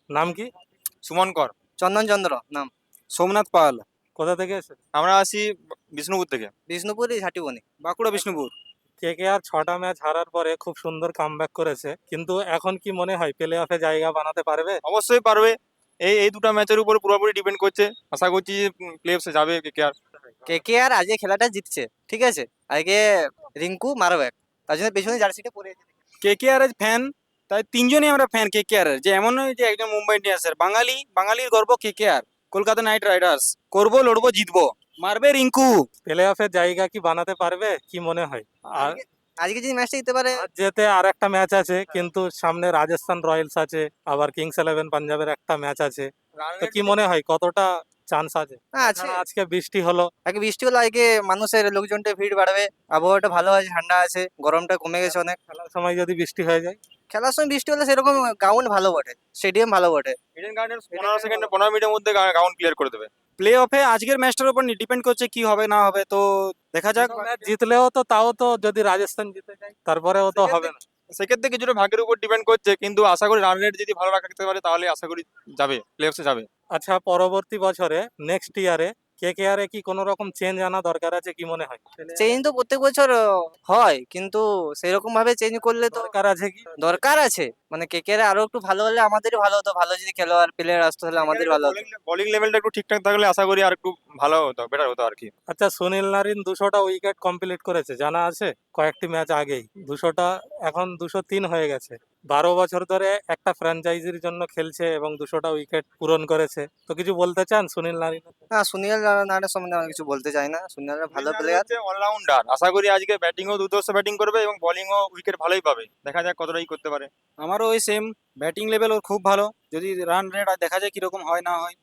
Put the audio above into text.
নাম কি? সুমন কর। চন্দন চন্দ্র নাম। সোমনাথ পাল। কোথা থেকে এসেছে? আমরা আসি বিষ্ণুপুর থেকে। বিষ্ণুপুরই ঝাটিবনি। বাঁকুড়া বিষ্ণুপুর। কেকেআর 6টা ম্যাচ হারার পরে খুব সুন্দর কামব্যাক করেছে, কিন্তু এখন কি মনে হয় প্লে অফে জায়গা বানাতে পারবে? অবশ্যই পারবে। এই দুটো ম্যাচের উপর পুরোপুরি ডিপেন্ড করছে। আশা করছি প্লে অফে যাবে কেকেআর। কেকেআর আজকে খেলাটা জিতছে, ঠিক আছে। আজকে রিঙ্কু মারবে, তার জন্য পেছনে জার্সিটা পরে আছে। কেকেআর এর ফ্যান, তাই তিনজনই আমরা ফ্যান কেকেআর এর। যে এমন নয় যে একজন মুম্বাই ইন্ডিয়ান্সের, বাঙালির গর্ব কেকেআর, কলকাতা নাইট রাইডার্স। করবো, লড়বো, জিতবো, মারবে রিঙ্কু। প্লে অফের জায়গা কি বানাতে পারবে কি মনে হয়? আর আজকে যদি ম্যাচটা জিততে পারে, আজ যেতে আর একটা ম্যাচ আছে, কিন্তু সামনে রাজস্থান রয়্যালস আছে, আবার কিংস ইলেভেন পাঞ্জাবের একটা ম্যাচ আছে। তো কি মনে হয় কতটা চান্স আছে? হ্যাঁ আছে। তাছাড়া আজকে বৃষ্টি হলো। আজকে বৃষ্টি হলো, আজকে মানুষের লোকজনটা ভিড় বাড়বে। আবহাওয়াটা ভালো আছে, ঠান্ডা আছে, গরমটা কমে গেছে অনেক। খেলার সময় যদি বৃষ্টি হয়ে যায়? খেলার সময় বৃষ্টি হলে সেরকম গ্রাউন্ড ভালো বটে, স্টেডিয়াম ভালো বটে। ইডেন গার্ডেন্স 15 সেকেন্ডে 15 মিনিটের মধ্যে গ্রাউন্ড ক্লিয়ার করে দেবে। প্লে অফে আজকের ম্যাচটার উপর ডিপেন্ড করছে কি হবে না হবে, তো দেখা যাক। ম্যাচ জিতলেও তো, তাও তো যদি রাজস্থান জিতে যায় তারপরেও তো হবে না। সেক্ষেত্রে কিছুটা ভাগ্যের উপর ডিপেন্ড করছে, কিন্তু আশা করি রান রেট যদি ভালো রাখতে পারে তাহলে আশা করি যাবে, প্লে অফে যাবে। আচ্ছা, পরবর্তী বছরে নেক্সট ইয়ারে কেকেআর এ কি কোনো রকম চেঞ্জ আনা দরকার আছে কি মনে হয়? চেঞ্জ তো প্রত্যেক বছর হয়, কিন্তু সেরকম ভাবে চেঞ্জ করলে তো দরকার আছে কি? দরকার আছে। মানে কেকেআর আরো একটু ভালো হলে আমাদেরই ভালো হতো, ভালো যদি খেলোয়াড় প্লেয়ার আসতো তাহলে আমাদের ভালো হতো। বোলিং লেভেলটা একটু ঠিকঠাক থাকলে আশা করি আর একটু ভালো হতো, বেটার হতো আর কি। আচ্ছা, সুনীল নারিন 200টা উইকেট কমপ্লিট করেছে, জানা আছে? কয়েকটি ম্যাচ আগেই 200টা, এখন 203 হয়ে গেছে। 12 বছর ধরে একটা ফ্র্যাঞ্চাইজির জন্য খেলছে এবং 200টা উইকেট পূরণ করেছে। তো কিছু বলতে চান সুনীল নারিন? না, সুনীল নারায়ণের সম্বন্ধে আমি কিছু বলতে চাই না। সুনীল নারায়ণ ভালো প্লেয়ার। অলরাউন্ডার, আশা করি আজকে ব্যাটিংও দুর্ধর্ষ ব্যাটিং করবে এবং বোলিংও উইকেট ভালোই পাবে। দেখা যাক কতটাই করতে পারে। আমারও ওই সেম, ব্যাটিং লেভেল ওর খুব ভালো। যদি রান রেট দেখা যায় কিরকম হয় না হয়।